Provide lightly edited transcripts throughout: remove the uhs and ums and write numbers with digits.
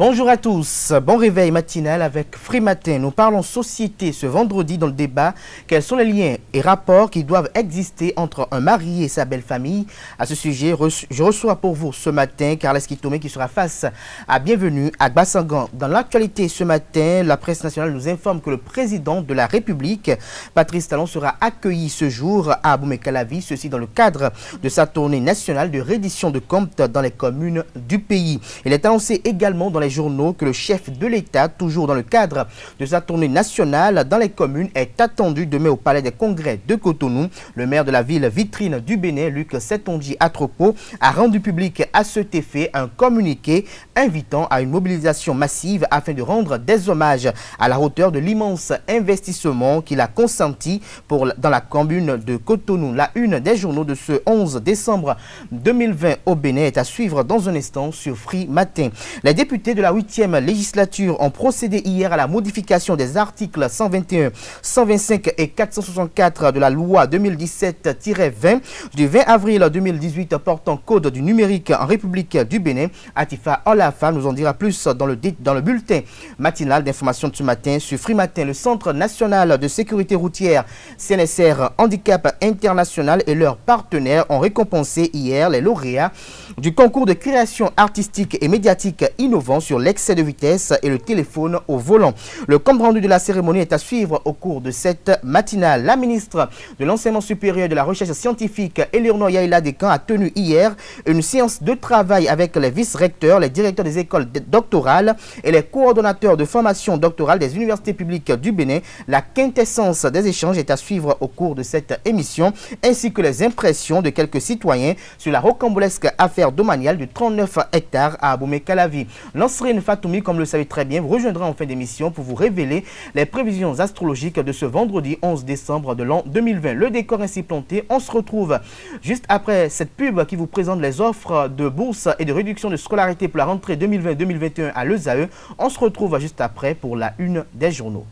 Bonjour à tous, bon réveil matinal avec Free Matin. Nous parlons société ce vendredi dans le débat. Quels sont les liens et rapports qui doivent exister entre un mari et sa belle famille? À ce sujet, je reçois pour vous ce matin Carles Kitome qui sera face à Bienvenue à Gbassangan. Dans l'actualité ce matin, la presse nationale nous informe que le président de la République, Patrice Talon, sera accueilli ce jour à Abomey-Calavi, ceci dans le cadre de sa tournée nationale de reddition de comptes dans les communes du pays. Il est annoncé également dans les journaux que le chef de l'État, toujours dans le cadre de sa tournée nationale dans les communes, est attendu demain au Palais des Congrès de Cotonou. Le maire de la ville vitrine du Bénin, Luc Setonji Atropo, a rendu public à cet effet un communiqué invitant à une mobilisation massive afin de rendre des hommages à la hauteur de l'immense investissement qu'il a consenti dans la commune de Cotonou. La une des journaux de ce 11 décembre 2020 au Bénin est à suivre dans un instant sur Free Matin. Les députés de la 8e législature ont procédé hier à la modification des articles 121, 125 et 464 de la loi 2017-20 du 20 avril 2018 portant code du numérique en République du Bénin. Atifa Olafa nous en dira plus dans le bulletin matinal d'information de ce matin sur Free Matin. Le Centre national de sécurité routière CNSR Handicap International et leurs partenaires ont récompensé hier les lauréats du concours de création artistique et médiatique innovant sur l'excès de vitesse et le téléphone au volant. Le compte rendu de la cérémonie est à suivre au cours de cette matinale. La ministre de l'Enseignement supérieur et de la Recherche scientifique, Eleonore Yaila Dekan, a tenu hier une séance de travail avec les vice-recteurs, les directeurs des écoles doctorales et les coordonnateurs de formation doctorale des universités publiques du Bénin. La quintessence des échanges est à suivre au cours de cette émission, ainsi que les impressions de quelques citoyens sur la rocambolesque affaire domaniale de 39 hectares à Abomey-Calavi. Lansrine Fatoumi, comme le savez très bien, vous rejoindra en fin d'émission pour vous révéler les prévisions astrologiques de ce vendredi 11 décembre de l'an 2020. Le décor ainsi planté, on se retrouve juste après cette pub qui vous présente les offres de bourse et de réduction de scolarité pour la rentrée 2020-2021 à l'ESAE. On se retrouve juste après pour la une des journaux.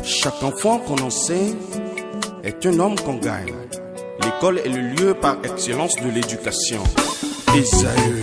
Chaque enfant qu'on enseigne est un homme qu'on gagne. L'école est le lieu par excellence de l'éducation. Esaü.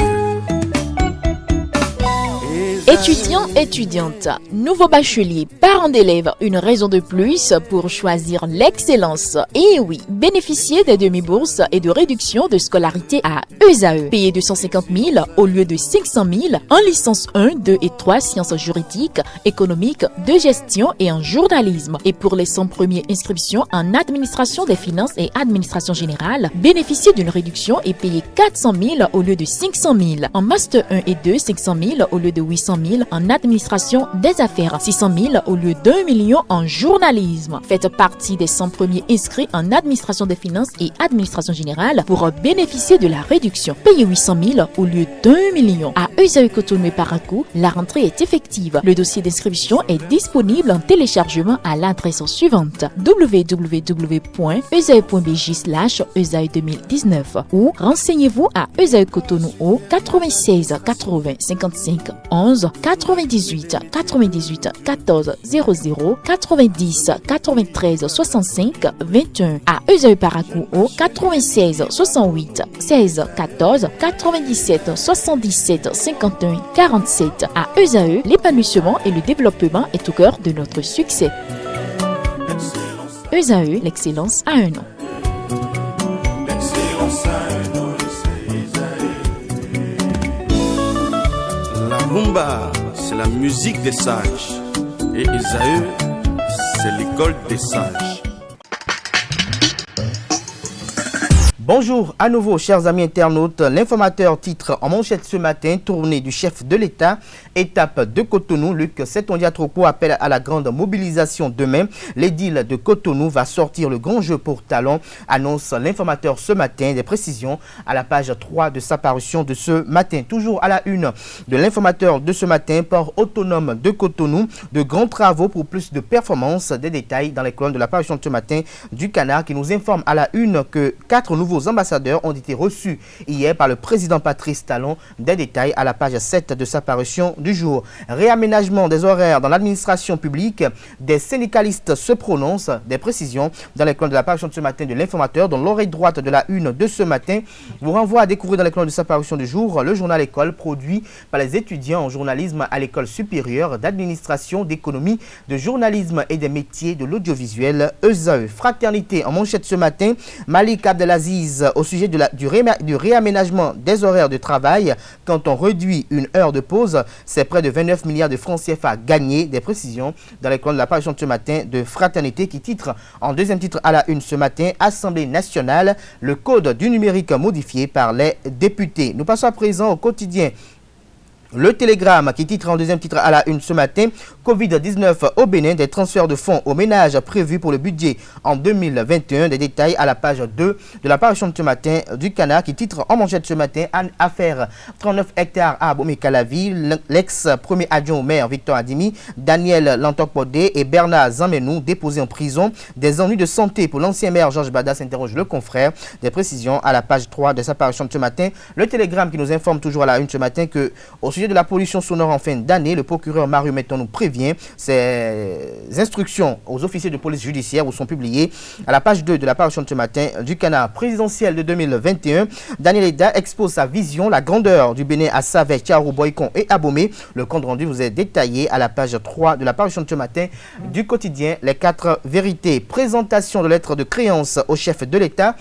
Étudiants, étudiantes, nouveaux bacheliers, parents d'élèves, une raison de plus pour choisir l'excellence. Et oui, bénéficier des demi-bourses et de réduction de scolarité à ESAE. Payer 250 000 au lieu de 500 000 en licence 1, 2 et 3 sciences juridiques, économiques, de gestion et en journalisme. Et pour les 100 premières inscriptions en administration des finances et administration générale, bénéficier d'une réduction et payer 400 000 au lieu de 500 000. En master 1 et 2, 500 000 au lieu de 800 000 en administration des affaires, 600 000 au lieu d'1 million en journalisme. Faites partie des 100 premiers inscrits en administration des finances et administration générale pour bénéficier de la réduction. Payez 800 000 au lieu d'1 million. À ESAE Cotonou et Parakou, la rentrée est effective. Le dossier d'inscription est disponible en téléchargement à l'adresse suivante: www.esae.bj/esae 2019 ou renseignez-vous à ESAE Cotonou au 96 80 55 11 98 98 14 00 90 93 65 21. À ESAE Parakou au 96 68 16 14 97 77 51 47. À ESAE, l'épanouissement et le développement est au cœur de notre succès. ESAE, l'excellence a un nom. La rumba, c'est la musique des sages. Et Esaü, c'est l'école des sages. Bonjour à nouveau, chers amis internautes. L'informateur titre en manchette ce matin: tournée du chef de l'État, étape de Cotonou. Luc Setonji Atropo appelle à la grande mobilisation demain. L'édile de Cotonou va sortir le grand jeu pour Talon, annonce l'informateur ce matin. Des précisions à la page 3 de sa parution de ce matin. Toujours à la une de l'informateur de ce matin: port autonome de Cotonou, de grands travaux pour plus de performance. Des détails dans les colonnes de la parution de ce matin du Canard, qui nous informe à la une que 4 nouveaux nouveaux ambassadeurs ont été reçus hier par le président Patrice Talon. Des détails à la page 7 de sa parution du jour. Réaménagement des horaires dans l'administration publique. Des syndicalistes se prononcent. Des précisions dans les colonnes de la parution de ce matin de l'Informateur, dont l'oreille droite de la une de ce matin vous renvoie à découvrir dans les colonnes de sa parution du jour le journal École produit par les étudiants en journalisme à l'École supérieure d'administration, d'économie, de journalisme et des métiers de l'audiovisuel ESAE. Fraternité en manchette ce matin, Malik Abdelaziz au sujet du réaménagement des horaires de travail. Quand on réduit une heure de pause, c'est près de 29 milliards de francs CFA gagnés. Des précisions dans les colonnes de la parution de ce matin de Fraternité qui titre en deuxième titre à la une ce matin, Assemblée nationale, le code du numérique modifié par les députés. Nous passons à présent au quotidien. Le Télégramme qui titre en deuxième titre à la une ce matin, Covid-19 au Bénin, des transferts de fonds aux ménages prévus pour le budget en 2021. Des détails à la page 2 de la parution de ce matin du Canard qui titre en manchette ce matin, affaire 39 hectares à Abomey-Calavi, l'ex-premier adjoint au maire Victor Adimi, Daniel Lantokpodé et Bernard Zamenou déposés en prison. Des ennuis de santé pour l'ancien maire Georges Bada s'interroge le confrère. Des précisions à la page 3 de sa parution de ce matin. Le Télégramme qui nous informe toujours à la une ce matin que au sujet de la pollution sonore en fin d'année, le procureur Mario Metton nous prévient. Ces instructions aux officiers de police judiciaire vous sont publiées à la page 2 de la parution de ce matin du Canard présidentiel de 2021. Daniel Eda expose sa vision, la grandeur du Bénin à Savet, Tiarou, Boycon et Abomey. Le compte rendu vous est détaillé à la page 3 de la parution de ce matin du quotidien Les 4 vérités. Présentation de lettres de créance au chef de l'État.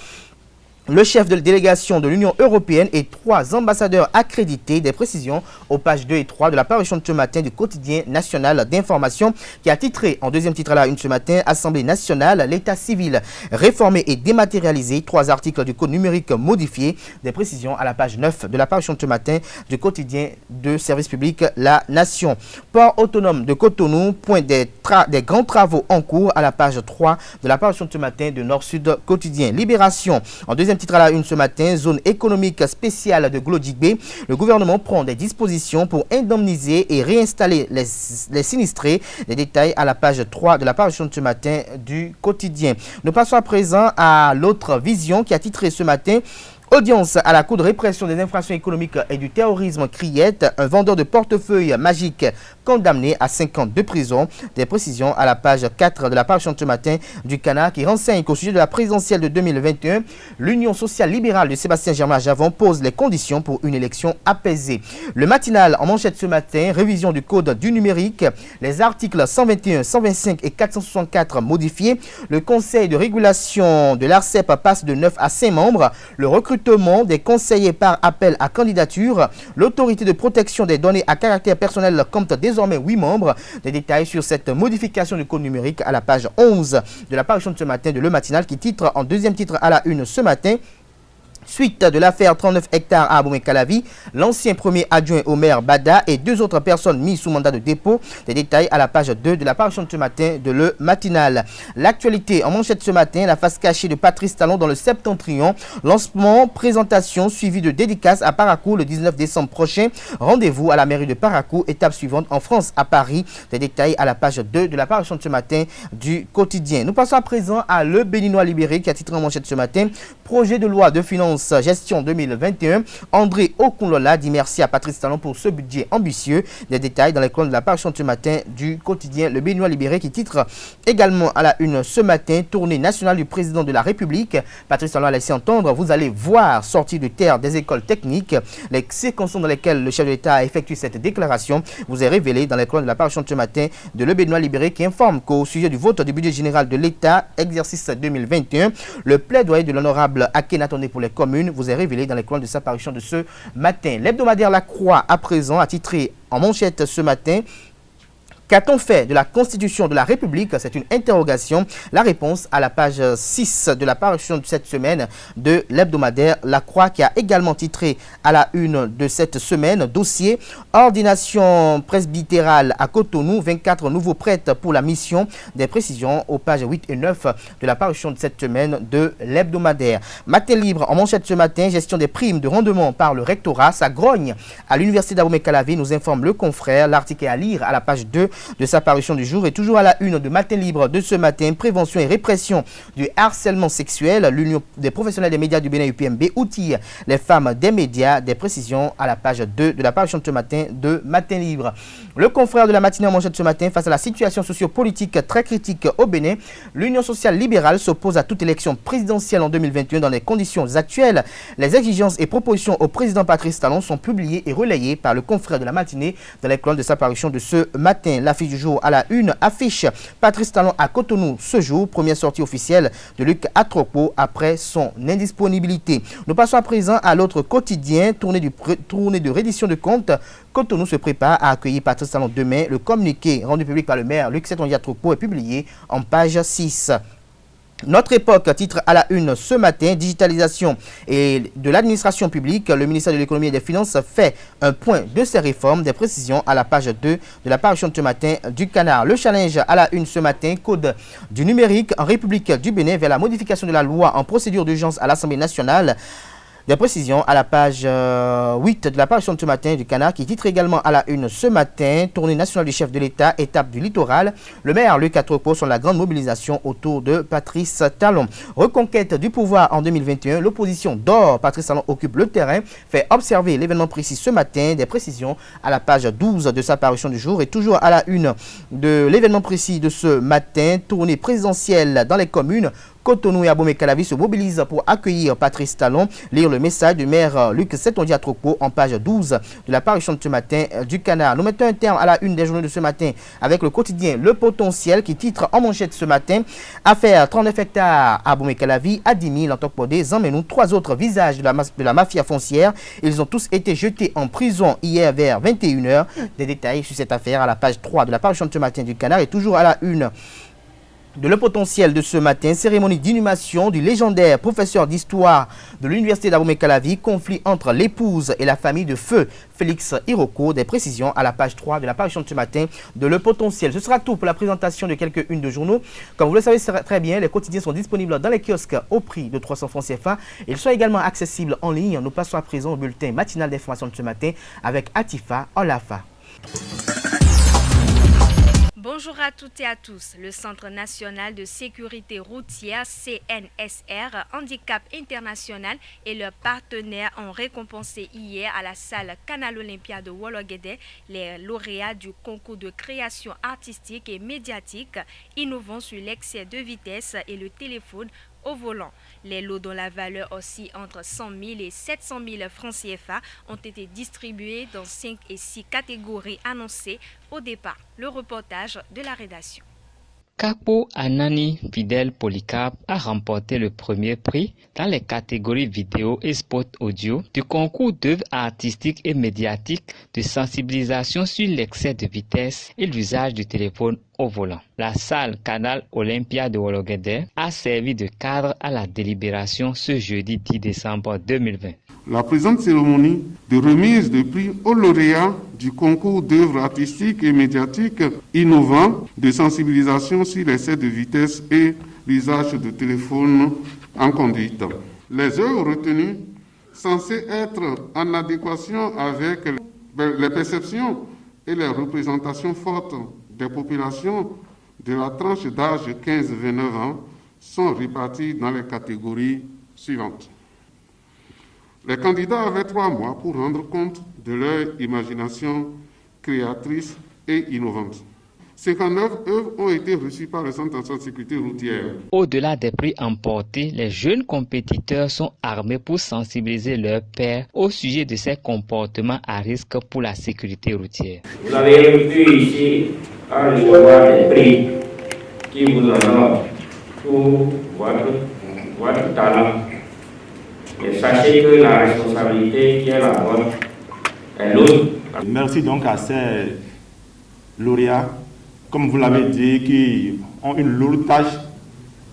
Le chef de délégation de l'Union européenne et 3 ambassadeurs accrédités. Des précisions aux pages 2 et 3 de la parution de ce matin du quotidien national d'information qui a titré en deuxième titre à la une ce matin, Assemblée nationale, l'état civil réformé et dématérialisé. 3 articles du code numérique modifié. Des précisions à la page 9 de la parution de ce matin du quotidien de service public La Nation. Port autonome de Cotonou, point des grands travaux en cours à la page 3 de la parution de ce matin de Nord-Sud quotidien. Libération en deuxième titre à la une ce matin, zone économique spéciale de Glodjigbe. Le gouvernement prend des dispositions pour indemniser et réinstaller les sinistrés. Les détails à la page 3 de la parution de ce matin du quotidien. Nous passons à présent à l'autre vision qui a titré ce matin Audience à la Cour de répression des infractions économiques et du terrorisme Criette, un vendeur de portefeuille magique condamné à 5 ans de prison. Des précisions à la page 4 de la parution de ce matin du Canard qui renseigne qu'au sujet de la présidentielle de 2021, l'Union sociale libérale de Sébastien Germain Javon pose les conditions pour une élection apaisée. Le matinal en manchette ce matin, révision du code du numérique, les articles 121, 125 et 464 modifiés. Le conseil de régulation de l'ARCEP passe de 9 à 5 membres. Le recrutement des conseillers par appel à candidature. L'autorité de protection des données à caractère personnel compte désormais 8 membres. Des détails sur cette modification du code numérique à la page 11 de la parution de ce matin de Le Matinal qui titre en deuxième titre à la une ce matin. Suite de l'affaire 39 hectares à Abomey-Calavi, l'ancien premier adjoint au maire Bada et 2 autres personnes mises sous mandat de dépôt. Des détails à la page 2 de la parution de ce matin de Le Matinal. L'actualité en manchette ce matin, la face cachée de Patrice Talon dans le Septentrion. Lancement, présentation suivie de dédicace à Parakou le 19 décembre prochain. Rendez-vous à la mairie de Parakou, étape suivante en France à Paris. Des détails à la page 2 de la parution de ce matin du quotidien. Nous passons à présent à Le Béninois libéré qui a titré en manchette ce matin. Projet de loi de finances gestion 2021. André Okunlola dit merci à Patrice Talon pour ce budget ambitieux. Des détails dans les colonnes de la parution de ce matin du quotidien Le Béninois libéré qui titre également à la une ce matin, tournée nationale du président de la République. Patrice Talon a laissé entendre, vous allez voir sortir de terre des écoles techniques. Les circonstances dans lesquelles le chef de l'État a effectué cette déclaration vous est révélé dans les colonnes de la parution de ce matin de Le Béninois libéré qui informe qu'au sujet du vote du budget général de l'État, exercice 2021, le plaidoyer de l'honorable Akhenaton pour les communes vous est révélé dans les colonnes de sa parution de ce matin. L'hebdomadaire La Croix à présent a titré en manchette ce matin. Qu'a-t-on fait de la Constitution de la République? C'est une interrogation. La réponse à la page 6 de la parution de cette semaine de l'hebdomadaire La Croix qui a également titré à la une de cette semaine dossier ordination presbytérale à Cotonou, 24 nouveaux prêtres pour la mission. Des précisions aux pages 8 et 9 de la parution de cette semaine de l'hebdomadaire. Matin libre en manchette ce matin, gestion des primes de rendement par le rectorat. Ça grogne à l'université d'Abomey-Calavi, nous informe le confrère. L'article est à lire à la page 2 de sa parution du jour. Et toujours à la une de Matin Libre de ce matin, prévention et répression du harcèlement sexuel. L'Union des professionnels des médias du Bénin UPMB outille les femmes des médias. Des précisions à la page 2 de la parution de ce matin de Matin Libre. Le confrère de la matinée en manchette ce matin, face à la situation sociopolitique très critique au Bénin, l'Union sociale libérale s'oppose à toute élection présidentielle en 2021 dans les conditions actuelles. Les exigences et propositions au président Patrice Talon sont publiées et relayées par le confrère de la matinée dans les colonnes de sa parution de ce matin. L'affiche du jour à la une affiche Patrice Talon à Cotonou ce jour, première sortie officielle de Luc Atropo après son indisponibilité. Nous passons à présent à l'autre quotidien, tournée de reddition de comptes. Cotonou se prépare à accueillir Patrice Talon demain. Le communiqué rendu public par le maire Luc Setondia Atropo est publié en page 6. Notre époque, titre à la une ce matin, digitalisation et de l'administration publique. Le ministère de l'économie et des finances fait un point de ces réformes, des précisions à la page 2 de la parution de ce matin du Canard. Le challenge à la une ce matin, code du numérique en République du Bénin vers la modification de la loi en procédure d'urgence à l'Assemblée nationale. Des précisions à la page 8 de la parution de ce matin du Canard qui titre également à la une ce matin, tournée nationale du chef de l'État, étape du littoral. Le maire Luc Atropo sur la grande mobilisation autour de Patrice Talon. Reconquête du pouvoir en 2021, l'opposition dort, Patrice Talon occupe le terrain, fait observer l'événement précis ce matin. Des précisions à la page 12 de sa parution du jour et toujours à la une de l'événement précis de ce matin, tournée présidentielle dans les communes. Cotonou et Abomey-Calavi se mobilisent pour accueillir Patrice Talon. Lire le message du maire Luc Setondia Atropo en page 12 de la parution de ce matin du Canard. Nous mettons un terme à la une des journaux de ce matin avec le quotidien Le Potentiel qui titre en manchette ce matin affaire 39 hectares à Abomey-Calavi à 10 000 en Tokpodé. Zammenou, 3 autres visages de la mafia foncière. Ils ont tous été jetés en prison hier vers 21h. Des détails sur cette affaire à la page 3 de la parution de ce matin du Canard et toujours à la une de Le Potentiel de ce matin, cérémonie d'inhumation du légendaire professeur d'histoire de l'université d'Abomey-Calavi, conflit entre l'épouse et la famille de feu Félix Iroko. Des précisions à la page 3 de la parution de ce matin de Le Potentiel. Ce sera tout pour la présentation de quelques-unes de journaux. Comme vous le savez très bien, les quotidiens sont disponibles dans les kiosques au prix de 300 francs CFA. Ils sont également accessibles en ligne. Nous passons à présent au bulletin matinal d'information de ce matin avec Atifa Olafa. Bonjour à toutes et à tous. Le Centre national de sécurité routière CNSR Handicap International et leurs partenaires ont récompensé hier à la salle Canal Olympia de Wolloguédé les lauréats du concours de création artistique et médiatique innovant sur l'excès de vitesse et le téléphone au volant. Les lots dont la valeur oscille entre 100 000 et 700 000 francs CFA ont été distribués dans 5 et 6 catégories annoncées au départ. Le reportage de la rédaction. Capo Anani Fidel Polycarpe a remporté le premier prix dans les catégories vidéo et spot audio du concours d'œuvres artistiques et médiatiques de sensibilisation sur l'excès de vitesse et l'usage du téléphone au volant. La salle Canal Olympia de Wolloguédé a servi de cadre à la délibération ce jeudi 10 décembre 2020. La présente cérémonie de remise de prix aux lauréats du concours d'œuvres artistiques et médiatiques innovants de sensibilisation sur l'excès de vitesse et l'usage de téléphone en conduite. Les œuvres retenues, censées être en adéquation avec les perceptions et les représentations fortes des populations de la tranche d'âge 15-29 ans, sont réparties dans les catégories suivantes. Les candidats avaient 3 mois pour rendre compte de leur imagination créatrice et innovante. 59 œuvres ont été reçues par le Centre national de sécurité routière. Au-delà des prix emportés, les jeunes compétiteurs sont armés pour sensibiliser leurs pairs au sujet de ces comportements à risque pour la sécurité routière. Vous avez vu ici à recevoir des prix qui vous honorent pour votre talent. Et sachez que la responsabilité qui est la vôtre est l'autre. Merci donc à ces lauréats, comme vous l'avez dit, qui ont une lourde tâche,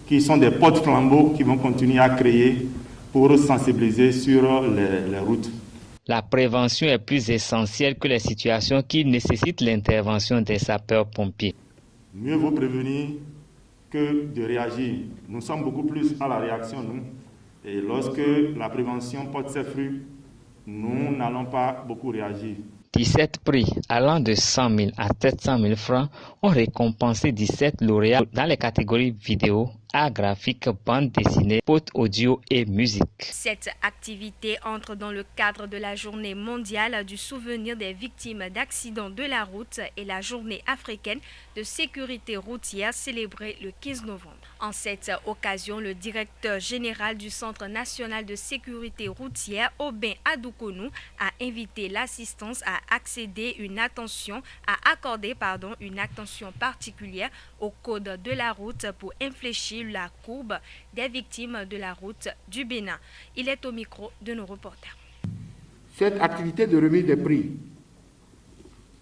qui sont des porte-flambeaux qui vont continuer à créer pour sensibiliser sur les routes. La prévention est plus essentielle que les situations qui nécessitent l'intervention des sapeurs-pompiers. Mieux vaut prévenir que de réagir. Nous sommes beaucoup plus à la réaction, nous. Et lorsque la prévention porte ses fruits, nous n'allons pas beaucoup réagir. 17 prix allant de 100 000 à 700 000 francs ont récompensé 17 lauréats dans les catégories vidéo, art graphique, bande dessinée, spot audio et musique. Cette activité entre dans le cadre de la journée mondiale du souvenir des victimes d'accidents de la route et la journée africaine de sécurité routière célébrée le 15 novembre. En cette occasion, le directeur général du Centre national de sécurité routière, Aubin Adoukonou, a invité l'assistance à accorder une attention particulière au code de la route pour infléchir la courbe des victimes de la route du Bénin. Il est au micro de nos reporters. Cette activité de remise des prix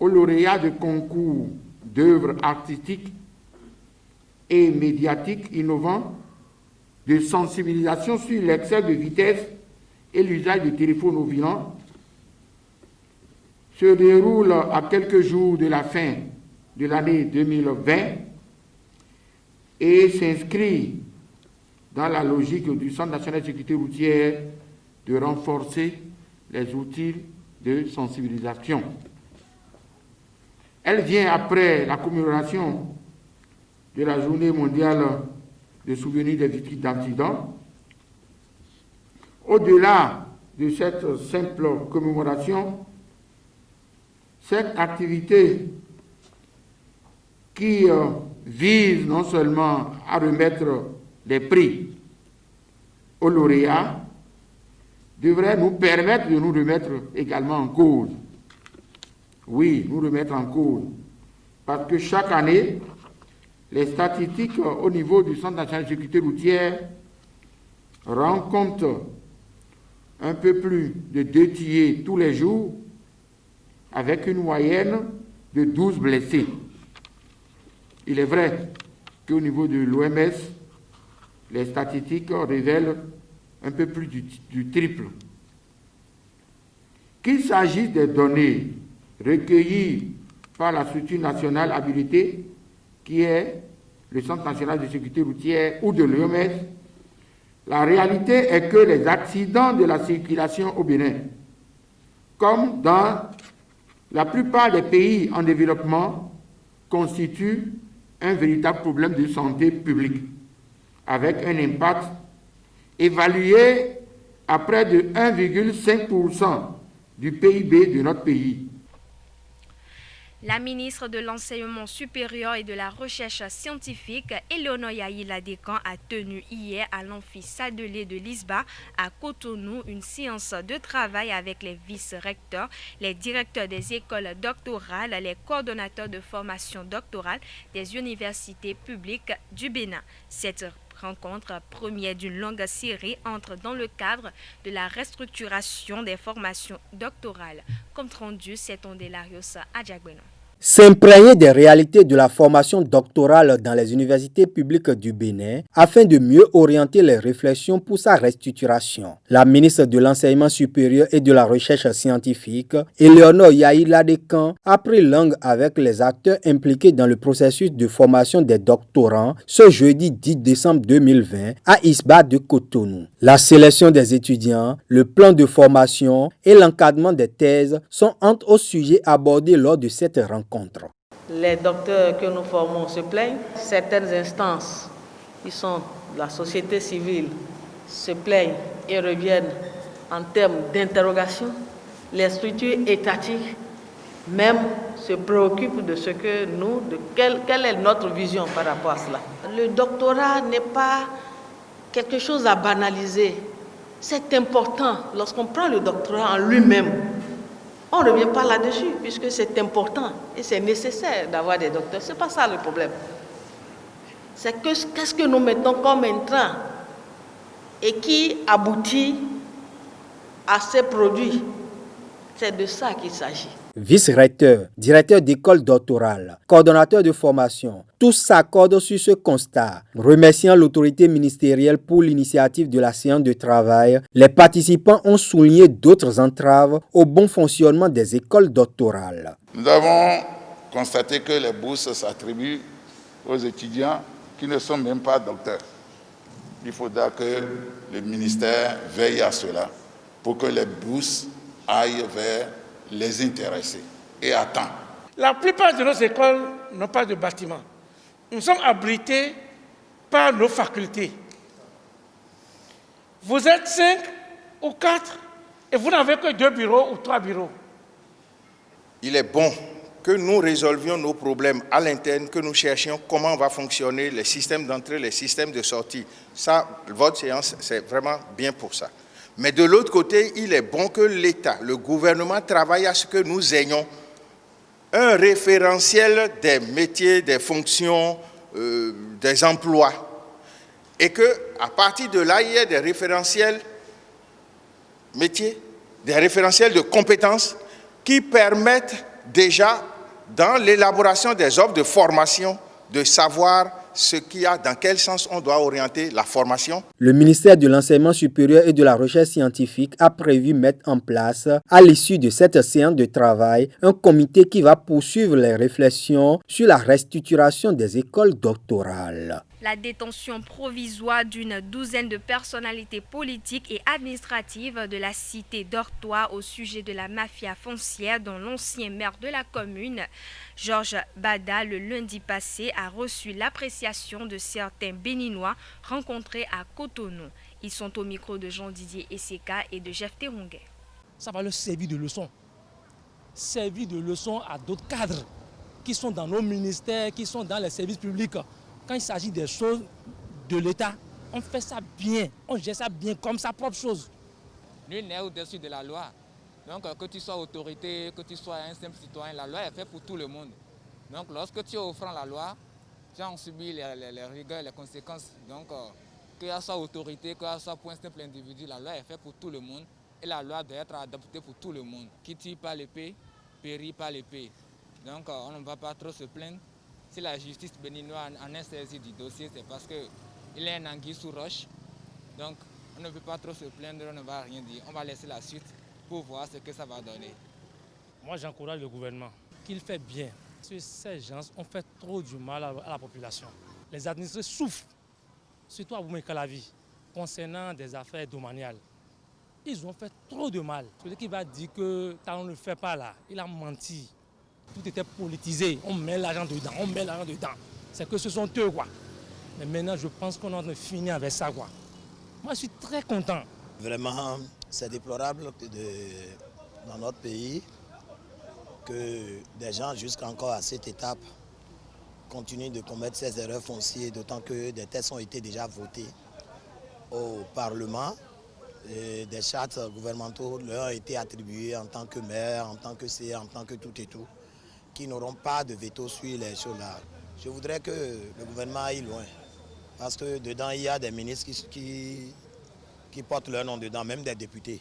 aux lauréats de concours d'œuvres artistiques et médiatiques innovants, de sensibilisation sur l'excès de vitesse et l'usage du téléphone au volant se déroule à quelques jours de la fin de l'année 2020 et s'inscrit dans la logique du Centre national de sécurité routière de renforcer les outils de sensibilisation. Elle vient après la commémoration de la Journée mondiale de souvenir des victimes d'accidents. Au-delà de cette simple commémoration, cette activité qui vise non seulement à remettre des prix aux lauréats, devrait nous permettre de nous remettre également en cause. Oui, nous remettre en cause. Parce que chaque année, les statistiques au niveau du Centre national de sécurité routière rendent compte un peu plus de 2 tués tous les jours, avec une moyenne de 12 blessés. Il est vrai qu'au niveau de l'OMS, les statistiques révèlent un peu plus du triple. Qu'il s'agisse des données recueillies par la structure nationale habilitée, qui est le Centre national de sécurité routière, ou de l'OMS, la réalité est que les accidents de la circulation au Bénin, comme dans la plupart des pays en développement, constituent un véritable problème de santé publique, avec un impact évalué à près de 1,5% du PIB de notre pays. La ministre de l'Enseignement supérieur et de la Recherche scientifique, Eleonore Yaïla Descamps, a tenu hier à l'amphi Sadelé de l'ISBA à Cotonou une séance de travail avec les vice-recteurs, les directeurs des écoles doctorales, les coordonnateurs de formation doctorale des universités publiques du Bénin. Cette rencontre, première d'une longue série, entre dans le cadre de la restructuration des formations doctorales. Comme rendu, c'est Ondelarios Adjagbeno. S'imprégner des réalités de la formation doctorale dans les universités publiques du Bénin afin de mieux orienter les réflexions pour sa restructuration. La ministre de l'Enseignement supérieur et de la Recherche scientifique, Eleonore Yaïla Descamps, a pris langue avec les acteurs impliqués dans le processus de formation des doctorants ce jeudi 10 décembre 2020 à ISBA de Cotonou. La sélection des étudiants, le plan de formation et l'encadrement des thèses sont entre autres sujets abordés lors de cette rencontre. Les docteurs que nous formons se plaignent. Certaines instances qui sont de la société civile se plaignent et reviennent en termes d'interrogation. Les structures étatiques même se préoccupent de ce que nous, quelle est notre vision par rapport à cela. Le doctorat n'est pas quelque chose à banaliser. C'est important lorsqu'on prend le doctorat en lui-même. On ne revient pas là-dessus, puisque c'est important et c'est nécessaire d'avoir des docteurs. Ce n'est pas ça le problème. C'est qu'est-ce que nous mettons comme intrant et qui aboutit à ces produits. C'est de ça qu'il s'agit. Vice-recteur, directeur d'école doctorale, coordonnateur de formation, tous s'accordent sur ce constat. Remerciant l'autorité ministérielle pour l'initiative de la séance de travail, les participants ont souligné d'autres entraves au bon fonctionnement des écoles doctorales. Nous avons constaté que les bourses s'attribuent aux étudiants qui ne sont même pas docteurs. Il faudra que le ministère veille à cela pour que les bourses aillent vers les intéresser et à temps. La plupart de nos écoles n'ont pas de bâtiment. Nous sommes abrités par nos facultés. Vous êtes 5 ou 4 et vous n'avez que 2 bureaux ou 3 bureaux. Il est bon que nous résolvions nos problèmes à l'interne, que nous cherchions comment va fonctionner les systèmes d'entrée, les systèmes de sortie. Ça, votre séance, c'est vraiment bien pour ça. Mais de l'autre côté, il est bon que l'État, le gouvernement travaille à ce que nous ayons un référentiel des métiers, des fonctions, des emplois. Et qu'à partir de là, il y ait des référentiels métiers, des référentiels de compétences qui permettent déjà, dans l'élaboration des offres de formation, de savoir ce qu'il y a, dans quel sens on doit orienter la formation. Le ministère de l'Enseignement supérieur et de la Recherche scientifique a prévu mettre en place, à l'issue de cette séance de travail, un comité qui va poursuivre les réflexions sur la restructuration des écoles doctorales. La détention provisoire d'une douzaine de personnalités politiques et administratives de la cité d'Ortois au sujet de la mafia foncière dont l'ancien maire de la commune, Georges Bada, le lundi passé, a reçu l'appréciation de certains Béninois rencontrés à Cotonou. Ils sont au micro de Jean-Didier Esseka et de Jeff Terunguet. Ça va leur servir de leçon. Servir de leçon à d'autres cadres qui sont dans nos ministères, qui sont dans les services publics. Quand il s'agit des choses de l'État, on fait ça bien, on gère ça bien comme sa propre chose. Nul n'est au-dessus de la loi. Donc que tu sois autorité, que tu sois un simple citoyen, la loi est faite pour tout le monde. Donc lorsque tu offres la loi, tu en subis les rigueurs, les conséquences. Donc que ce soit autorité, que ce soit pour un simple individu, la loi est faite pour tout le monde. Et la loi doit être adaptée pour tout le monde. Qui tue par l'épée, périt par l'épée. Donc on ne va pas trop se plaindre. Si la justice béninoise en est saisie du dossier, c'est parce qu'il est un anguille sous roche. Donc, on ne peut pas trop se plaindre, on ne va rien dire. On va laisser la suite pour voir ce que ça va donner. Moi, j'encourage le gouvernement qu'il fait bien. Parce que ces gens ont fait trop du mal à la population. Les administrés souffrent, surtout à Boumé-Calavi, concernant des affaires domaniales. Ils ont fait trop de mal. Celui qui va dire que on ne le fait pas là, il a menti. Tout était politisé, on met l'argent dedans, on met l'argent dedans. C'est que ce sont eux, quoi. Mais maintenant, je pense qu'on a fini avec ça, quoi. Moi, je suis très content. Vraiment, c'est déplorable dans notre pays que des gens, jusqu'encore à cette étape, continuent de commettre ces erreurs foncières, d'autant que des textes ont été déjà votés au Parlement. Et des chartes gouvernementaux leur ont été attribuées en tant que maire, en tant que CA, en tant que tout et tout, qui n'auront pas de veto sur les choses-là. Je voudrais que le gouvernement aille loin, parce que dedans, il y a des ministres qui portent leur nom dedans, même des députés.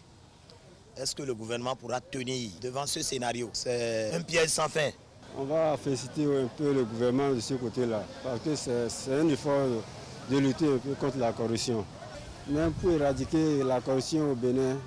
Est-ce que le gouvernement pourra tenir devant ce scénario? C'est un piège sans fin. On va féliciter un peu le gouvernement de ce côté-là, parce que c'est un effort de lutter un peu contre la corruption. Même pour éradiquer la corruption au Bénin,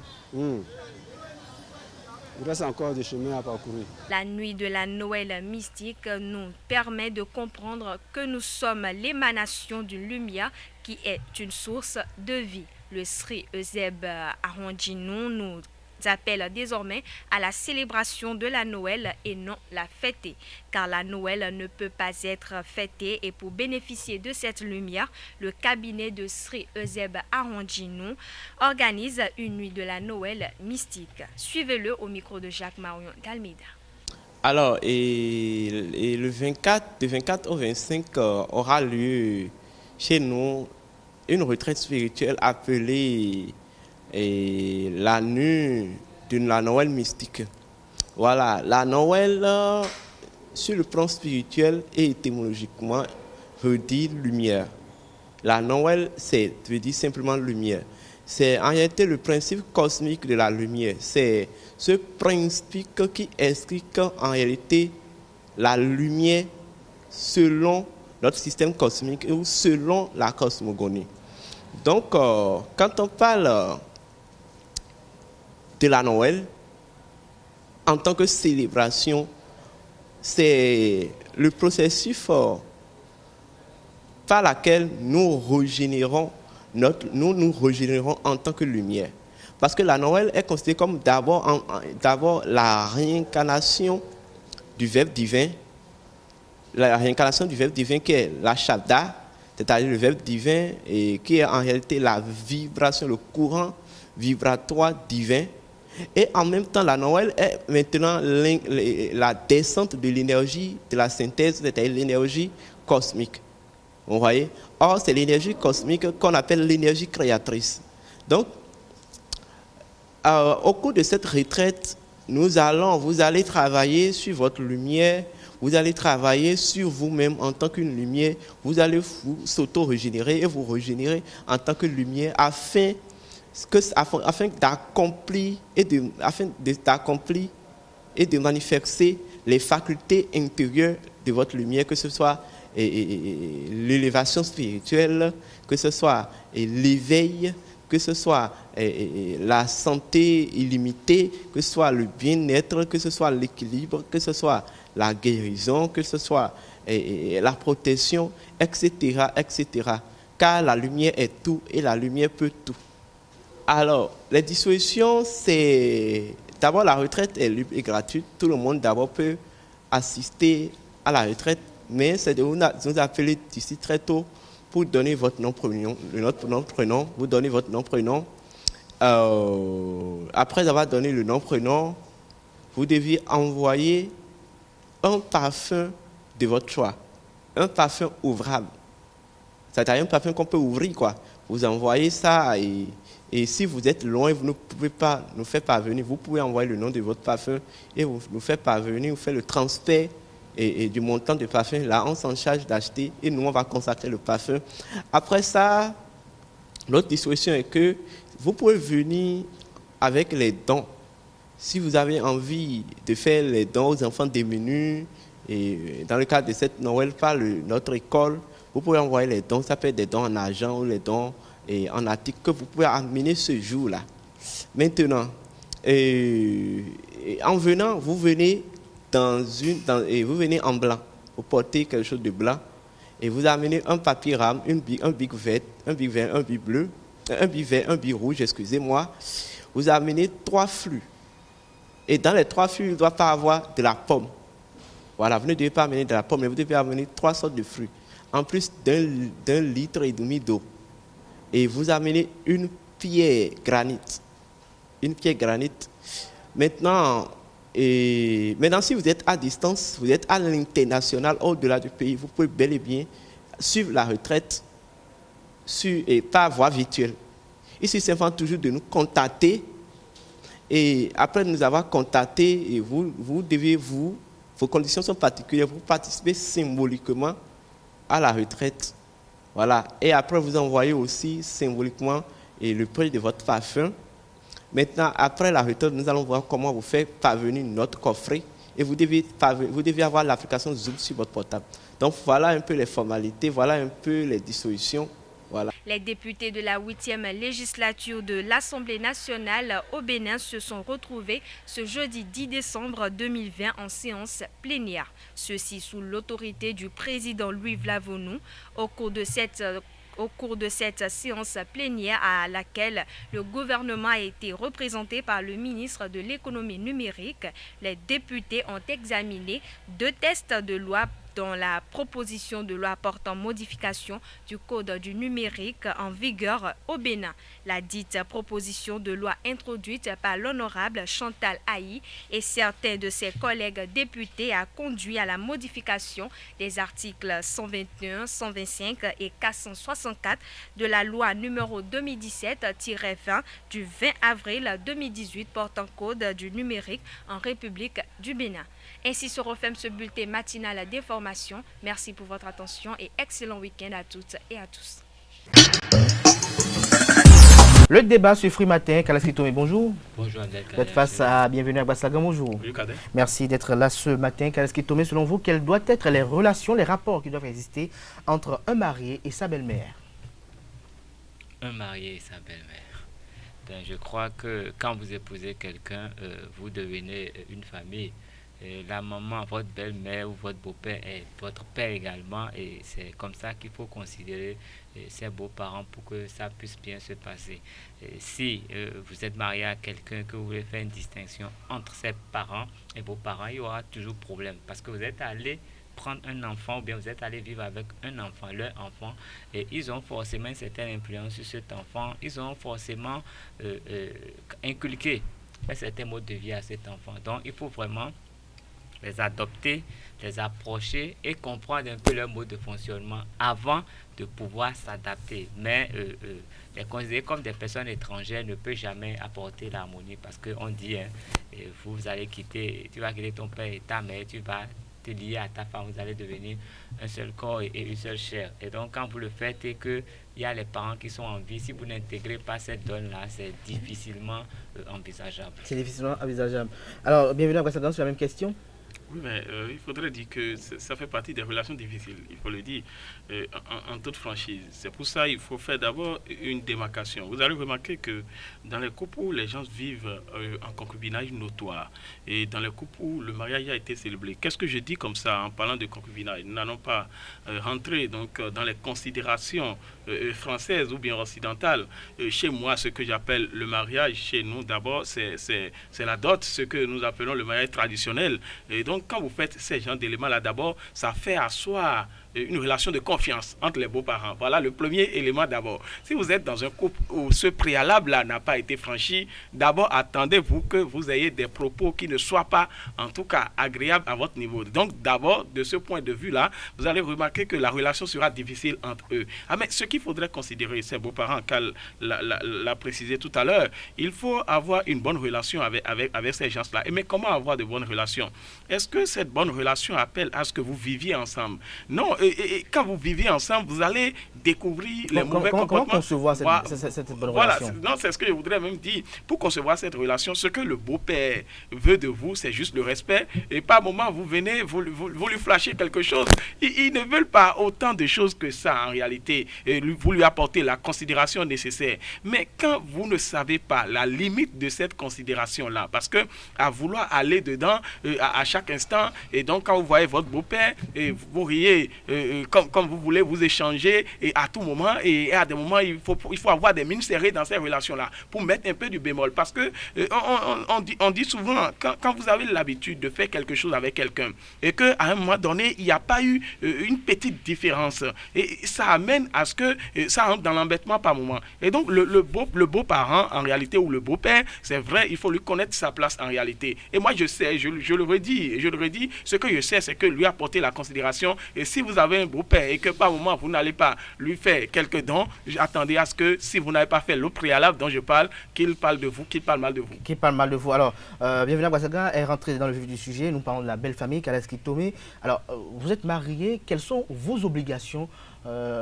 il reste encore du chemin à parcourir. La nuit de la Noël mystique nous permet de comprendre que nous sommes l'émanation d'une lumière qui est une source de vie. Le Sri Euseb Arondjinou nous appelle désormais à la célébration de la Noël et non la fêter, car la Noël ne peut pas être fêtée et pour bénéficier de cette lumière, le cabinet de Sri Euseb Arondjinou organise une nuit de la Noël mystique. Suivez-le au micro de Jacques Marion d'Almeida. Alors, et le 24 au 25 aura lieu chez nous une retraite spirituelle appelée la nuit de la Noël mystique. Voilà, la Noël, sur le plan spirituel et étymologiquement, veut dire lumière. La Noël, veut dire simplement lumière. C'est en réalité le principe cosmique de la lumière. C'est ce principe qui explique en réalité la lumière selon notre système cosmique ou selon la cosmogonie. Donc, quand on parle de la Noël, en tant que célébration, c'est le processus par lequel nous régénérons en tant que lumière. Parce que la Noël est considérée comme d'abord la réincarnation du Verbe divin, la réincarnation du Verbe divin qui est la Shabda, c'est-à-dire le Verbe divin, et qui est en réalité la vibration, le courant vibratoire divin. Et en même temps, la Noël est maintenant la descente de l'énergie de la synthèse, c'est-à-dire l'énergie cosmique. Vous voyez? Or, c'est l'énergie cosmique qu'on appelle l'énergie créatrice. Donc, au cours de cette retraite, vous allez travailler sur votre lumière, vous allez travailler sur vous-même en tant qu'une lumière, vous allez vous s'auto-régénérer et vous régénérer en tant que lumière afin d'accomplir et de manifester les facultés intérieures de votre lumière, que ce soit l'élévation spirituelle, que ce soit l'éveil, que ce soit la santé illimitée, que ce soit le bien-être, que ce soit l'équilibre, que ce soit la guérison, que ce soit la protection, etc., etc. Car la lumière est tout et la lumière peut tout. Alors, les dissolutions, c'est... D'abord, la retraite est libre et gratuite. Tout le monde, d'abord, peut assister à la retraite, mais c'est de nous appeler d'ici très tôt pour donner votre nom, prénom, vous donnez votre nom, prénom. Après avoir donné le nom, prénom, vous devez envoyer un parfum de votre choix, un parfum ouvrable. C'est-à-dire un parfum qu'on peut ouvrir, quoi. Vous envoyez ça et si vous êtes loin, vous ne pouvez pas nous faire parvenir, vous pouvez envoyer le nom de votre parfum et vous nous faire parvenir, vous faites le transfert et du montant de parfum. Là, on s'en charge d'acheter et nous, on va consacrer le parfum. Après ça, l'autre disposition est que vous pouvez venir avec les dons. Si vous avez envie de faire les dons aux enfants démunis, et dans le cadre de cette Noël par notre école, vous pouvez envoyer les dons, ça peut être des dons en argent ou les dons en article que vous pouvez amener ce jour-là. Maintenant, en venant, vous venez vous venez en blanc, vous portez quelque chose de blanc et vous amenez un papier rame, un bic vert, un bic vert, un bic bleu, un bic vert, un bic rouge, excusez-moi. Vous amenez 3 flux. Et dans les 3 flux, il ne doit pas avoir de la pomme. Voilà, vous ne devez pas amener de la pomme, mais vous devez amener 3 sortes de fruits, en plus d'un litre et demi d'eau. Et vous amenez une pierre granit. Une pierre granit. Maintenant, si vous êtes à distance, vous êtes à l'international, au-delà du pays, vous pouvez bel et bien suivre la retraite par voie virtuelle. Ici, c'est vraiment toujours de nous contacter. Et après nous avoir contactés, et vos conditions sont particulières, vous participez symboliquement à la retraite. Voilà. Et après, vous envoyez aussi symboliquement le prix de votre parfum. Maintenant, après la retraite, nous allons voir comment vous faire parvenir notre coffret. Et vous devez avoir l'application Zoom sur votre portable. Donc, voilà un peu les formalités, voilà un peu les dissolutions. Voilà. Les députés de la 8e législature de l'Assemblée nationale au Bénin se sont retrouvés ce jeudi 10 décembre 2020 en séance plénière. Ceci sous l'autorité du président Louis Vlavonou. Au cours de cette séance plénière à laquelle le gouvernement a été représenté par le ministre de l'économie numérique, les députés ont examiné 2 textes de loi dont la proposition de loi portant modification du code du numérique en vigueur au Bénin. La dite proposition de loi introduite par l'honorable Chantal Aï et certains de ses collègues députés a conduit à la modification des articles 121, 125 et 464 de la loi numéro 2017-20 du 20 avril 2018 portant code du numérique en République du Bénin. Ainsi se referme ce bulletin matinal d'information. Merci pour votre attention et excellent week-end à toutes et à tous. Le débat sur Free Matin, Kalaski Tomé, bonjour. Bonjour Adel. Vous êtes face à Bienvenue à Bassaga, bonjour. Bonjour Kader. Merci d'être là ce matin. Kalaski Tomé, selon vous, quelles doivent être les relations, les rapports qui doivent exister entre un marié et sa belle-mère? Un marié et sa belle-mère. Ben, je crois que quand vous épousez quelqu'un, vous devenez une famille. la maman, votre belle-mère ou votre beau-père est votre père également, et c'est comme ça qu'il faut considérer ses beaux-parents pour que ça puisse bien se passer. Si vous êtes marié à quelqu'un, que vous voulez faire une distinction entre ses parents et vos parents, il y aura toujours problème parce que vous êtes allé prendre un enfant ou bien vous êtes allé vivre avec un enfant, leur enfant, et ils ont forcément une certaine influence sur cet enfant, ils ont forcément inculqué un certain mode de vie à cet enfant. Donc il faut vraiment les adopter, les approcher et comprendre un peu leur mode de fonctionnement avant de pouvoir s'adapter. Mais les considérer comme des personnes étrangères ne peut jamais apporter l'harmonie parce qu'on dit, hein, vous allez quitter, tu vas quitter ton père et ta mère, tu vas te lier à ta femme, vous allez devenir un seul corps et une seule chair. Et donc quand vous le faites et qu'il y a les parents qui sont en vie, si vous n'intégrez pas cette donne-là, c'est difficilement envisageable. C'est difficilement envisageable. Alors, bienvenue à Brassadon sur la même question. Oui, mais il faudrait dire que ça fait partie des relations difficiles, il faut le dire, en toute franchise. C'est pour ça qu'il faut faire d'abord une démarcation. Vous allez remarquer que dans les couples où les gens vivent en concubinage notoire et dans les couples où le mariage a été célébré, qu'est-ce que je dis comme ça en parlant de concubinage? Nous n'allons pas rentrer donc, dans les considérations françaises ou bien occidentales. Chez moi, ce que j'appelle le mariage, chez nous d'abord, c'est la dot, ce que nous appelons le mariage traditionnel. Et donc, quand vous faites ces genres d'éléments-là, d'abord, ça fait asseoir une relation de confiance entre les beaux-parents. Voilà le premier élément d'abord. Si vous êtes dans un couple où ce préalable-là n'a pas été franchi, d'abord, attendez-vous que vous ayez des propos qui ne soient pas, en tout cas, agréables à votre niveau. Donc, d'abord, de ce point de vue-là, vous allez remarquer que la relation sera difficile entre eux. Ah, mais ce qu'il faudrait considérer, ces beaux-parents, Cal l'a précisé tout à l'heure, il faut avoir une bonne relation avec ces gens-là. Mais comment avoir de bonnes relations? Est-ce que cette bonne relation appelle à ce que vous viviez ensemble? Non, et quand vous vivez ensemble, vous allez découvrir les mauvais comportements. Comment concevoir cette bonne relation? Non, c'est ce que je voudrais même dire. Pour concevoir cette relation, ce que le beau-père veut de vous, c'est juste le respect. Et par moment, vous venez, vous lui flashez quelque chose. Ils ne veulent pas autant de choses que ça, en réalité. Et vous lui apportez la considération nécessaire. Mais quand vous ne savez pas la limite de cette considération-là, parce que à vouloir aller dedans à chaque instant, et donc quand vous voyez votre beau-père, vous riez comme vous voulez, vous échanger et à tout moment, et à des moments il faut avoir des mines serrées dans ces relations-là pour mettre un peu du bémol, parce que on dit souvent, quand vous avez l'habitude de faire quelque chose avec quelqu'un et qu'à un moment donné il n'y a pas eu une petite différence, et ça amène à ce que ça entre dans l'embêtement par moment. Et donc le beau-parent en réalité, ou le beau-père, c'est vrai, il faut lui connaître sa place en réalité. Et moi je sais, je le redis, ce que je sais, c'est que lui apporter la considération. Et si vous avez un beau-père et que par moment vous n'allez pas lui faire quelques dons, attendez à ce que, si vous n'avez pas fait le préalable dont je parle, qu'il parle de vous, qu'il parle mal de vous. Qu'il parle mal de vous. Alors, bienvenue à Brassaga, est rentré dans le vif du sujet. Nous parlons de la belle famille, Kaleski Tomé. Alors, vous êtes marié, quelles sont vos obligations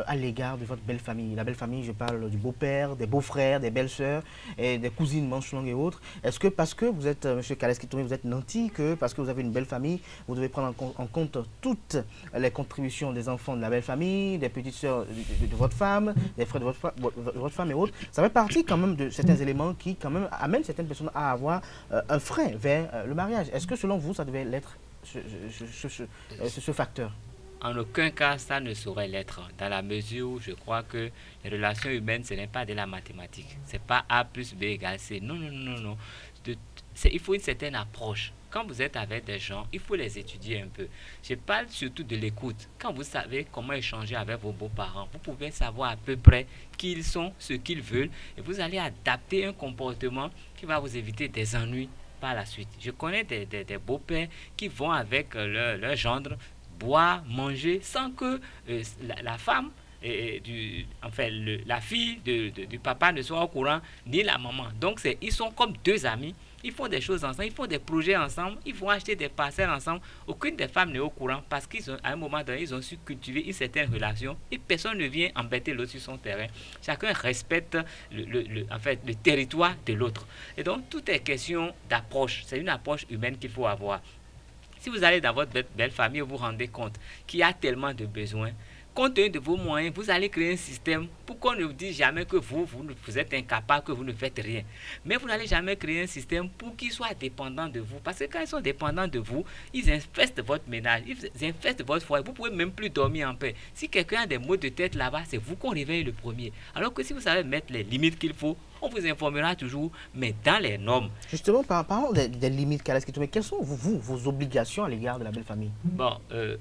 à l'égard de votre belle famille? La belle famille, je parle du beau-père, des beaux-frères, des belles-sœurs, et des cousines manches longues et autres. Est-ce que parce que vous êtes, M. Kaleski Tomé, vous êtes nanti, que parce que vous avez une belle famille, vous devez prendre en compte toutes les contributions des enfants de la belle famille, des petites sœurs de votre femme, des frères de votre femme et autres? Ça fait partie quand même de certains éléments qui quand même amènent certaines personnes à avoir un frein vers le mariage. Est-ce que selon vous, ça devait l'être ce facteur? En aucun cas, ça ne saurait l'être, dans la mesure où je crois que les relations humaines, ce n'est pas de la mathématique. Ce n'est pas A plus B égale C. Non. Il faut une certaine approche. Quand vous êtes avec des gens, il faut les étudier un peu. Je parle surtout de l'écoute. Quand vous savez comment échanger avec vos beaux-parents, vous pouvez savoir à peu près qui ils sont, ce qu'ils veulent, et vous allez adapter un comportement qui va vous éviter des ennuis par la suite. Je connais des beaux-pères qui vont avec leur gendre boire, manger, sans que la femme, la fille du papa ne soit au courant, ni la maman. Donc ils sont comme deux amis, ils font des choses ensemble, ils font des projets ensemble, ils vont acheter des parcelles ensemble. Aucune des femmes n'est au courant parce qu'à un moment donné, ils ont su cultiver une certaine relation et personne ne vient embêter l'autre sur son terrain. Chacun respecte le territoire de l'autre. Et donc, tout est question d'approche. C'est une approche humaine qu'il faut avoir. Si vous allez dans votre belle famille, vous vous rendez compte qu'il y a tellement de besoins, compte tenu de vos moyens, vous allez créer un système pour qu'on ne vous dise jamais que vous êtes incapable, que vous ne faites rien. Mais vous n'allez jamais créer un système pour qu'ils soient dépendants de vous. Parce que quand ils sont dépendants de vous, ils infestent votre ménage, ils infestent votre foyer. Vous ne pouvez même plus dormir en paix. Si quelqu'un a des maux de tête là-bas, c'est vous qu'on réveille le premier. Alors que si vous savez mettre les limites qu'il faut, on vous informera toujours, mais dans les normes. Justement, parlons des limites, mais quelles sont vos obligations à l'égard de la belle famille? Bon,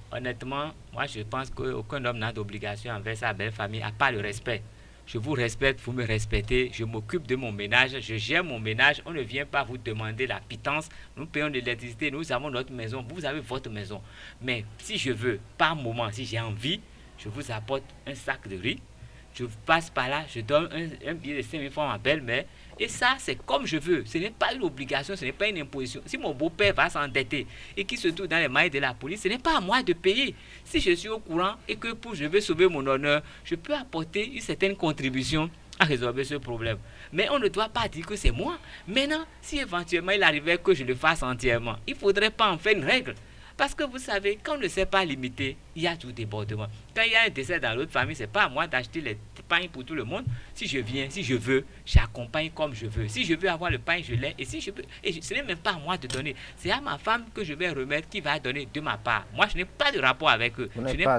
honnêtement, moi je pense qu'aucun homme n'a d'obligation envers sa belle famille, à part le respect. Je vous respecte, vous me respectez, je m'occupe de mon ménage, je gère mon ménage, on ne vient pas vous demander la pitance, nous payons de l'électricité, nous avons notre maison, vous avez votre maison. Mais si je veux, par moment, si j'ai envie, je vous apporte un sac de riz, je passe par là, je donne un billet de 5 000 francs à ma belle-mère. Et ça, c'est comme je veux. Ce n'est pas une obligation, ce n'est pas une imposition. Si mon beau-père va s'endetter et qu'il se trouve dans les mailles de la police, ce n'est pas à moi de payer. Si je suis au courant et que je veux sauver mon honneur, je peux apporter une certaine contribution à résoudre ce problème. Mais on ne doit pas dire que c'est moi. Maintenant, si éventuellement il arrivait que je le fasse entièrement, il ne faudrait pas en faire une règle. Parce que vous savez, quand on ne sait pas limiter, il y a tout débordement. Quand il y a un décès dans l'autre famille, ce n'est pas à moi d'acheter les pains pour tout le monde. Si je viens, si je veux, j'accompagne comme je veux. Si je veux avoir le pain, je l'ai. Et si je peux, et ce n'est même pas à moi de donner. C'est à ma femme que je vais remettre qui va donner de ma part. Moi, je n'ai pas de rapport avec eux.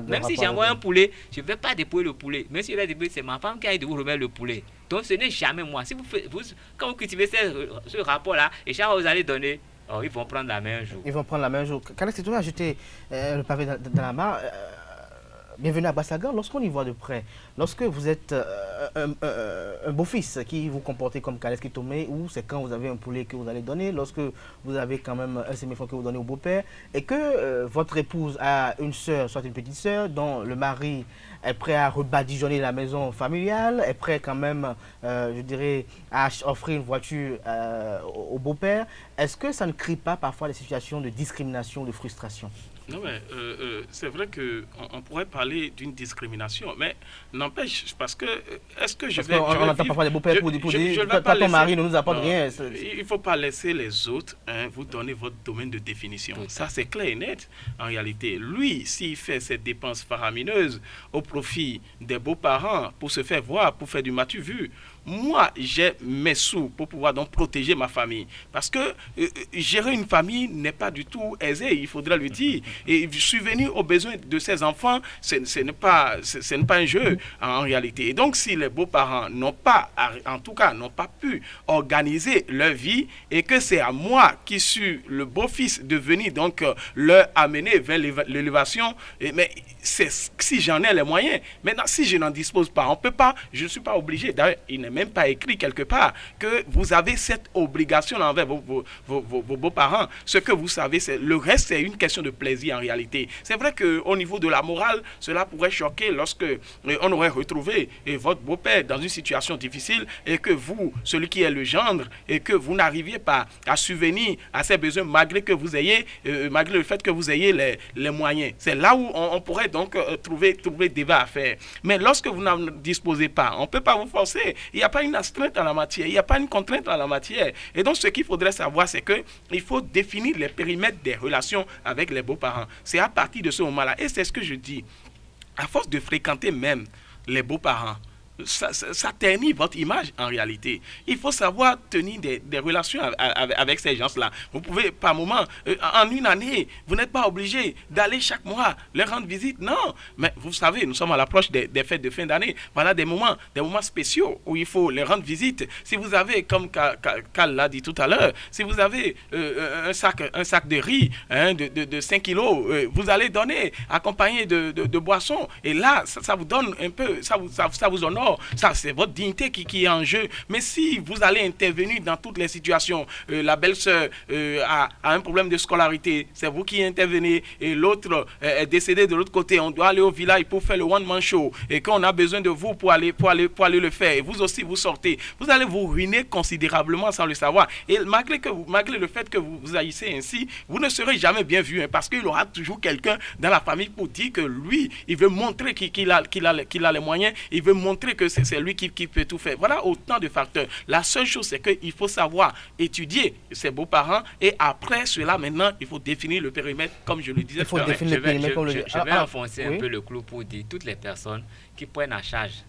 Même si j'envoie un poulet, je ne vais pas dépouiller le poulet. Même si je vais dépouiller, c'est ma femme qui a de vous remettre le poulet. Donc ce n'est jamais moi. Si quand vous cultivez ce rapport-là, et chaque fois vous allez donner, oh, ils vont prendre la main un jour. Ils vont prendre la main un jour. Kalex, tu vas ajouter le pavé dans la mare. Bienvenue à Bassaga. Lorsqu'on y voit de près, lorsque vous êtes un beau-fils qui vous comportez comme Kalex Kitomé, ou c'est quand vous avez un poulet que vous allez donner, lorsque vous avez quand même un sémifon que vous donnez au beau-père, et que votre épouse a une soeur, soit une petite soeur, dont le mari est prêt à rebadigeonner la maison familiale, est prêt quand même, je dirais, à offrir une voiture au beau-père. Est-ce que ça ne crée pas parfois des situations de discrimination, de frustration? Non, mais c'est vrai qu'on pourrait parler d'une discrimination, mais n'empêche, parce que, est-ce que je vais... On entend parfois des beaux-pères pour dire, toi, ton mari ne nous apporte rien. Il ne faut pas laisser les autres vous donner votre domaine de définition. Ça, c'est clair et net, en réalité. Lui, s'il fait cette dépense faramineuse au profit des beaux-parents pour se faire voir, pour faire du matu-vu, moi, j'ai mes sous pour pouvoir donc protéger ma famille. Parce que gérer une famille n'est pas du tout aisé, il faudrait le dire. Et subvenir aux besoins de ses enfants, ce n'est pas un jeu en réalité. Et donc, si les beaux-parents n'ont pas, en tout cas, n'ont pas pu organiser leur vie, et que c'est à moi qui suis le beau-fils de venir donc leur amener vers l'élévation, mais c'est si j'en ai les moyens. Maintenant, si je n'en dispose pas, on peut pas, je ne suis pas obligé. D'ailleurs, il n'est même pas écrit quelque part que vous avez cette obligation envers vos beaux-parents. Ce que vous savez, le reste, c'est une question de plaisir en réalité. C'est vrai qu'au niveau de la morale, cela pourrait choquer lorsque on aurait retrouvé votre beau-père dans une situation difficile et que vous, celui qui est le gendre, et que vous n'arriviez pas à subvenir à ses besoins malgré que vous ayez, malgré le fait que vous ayez les moyens. C'est là où on pourrait donc trouver débat à faire. Mais lorsque vous n'en disposez pas, on ne peut pas vous forcer. Il n'y a pas une astreinte en la matière, il n'y a pas une contrainte en la matière. Et donc, ce qu'il faudrait savoir, c'est qu'il faut définir les périmètres des relations avec les beaux-parents. C'est à partir de ce moment-là. Et c'est ce que je dis. À force de fréquenter même les beaux-parents, ça ternit votre image en réalité. Il faut savoir tenir des relations avec ces gens-là. Vous pouvez, par moment, en une année, vous n'êtes pas obligé d'aller chaque mois leur rendre visite. Non, mais vous savez, nous sommes à l'approche des fêtes de fin d'année. Voilà des moments spéciaux où il faut les rendre visite. Si vous avez, comme Cal l'a dit tout à l'heure, si vous avez un sac de riz de 5 kilos, vous allez donner accompagné de boissons. Et là, ça vous donne un peu, ça vous honore. Ça, c'est votre dignité qui est en jeu. Mais si vous allez intervenir dans toutes les situations, la belle-sœur a un problème de scolarité, c'est vous qui intervenez, et l'autre est décédé de l'autre côté, on doit aller au village pour faire le one-man show, et qu'on a besoin de vous pour aller le faire, et vous aussi vous sortez, vous allez vous ruiner considérablement sans le savoir. Et malgré le fait que vous agissez ainsi, vous ne serez jamais bien vu, parce qu'il y aura toujours quelqu'un dans la famille pour dire que lui, il veut montrer qu'il a les moyens, il veut montrer penser que c'est lui qui peut tout faire. Voilà autant de facteurs. La seule chose, c'est qu'il faut savoir étudier ses beaux-parents et après cela, maintenant, il faut définir le périmètre, comme je le disais. Il faut définir le périmètre, comme le Je vais enfoncer un peu le clou pour dire toutes les personnes qui prennent en charge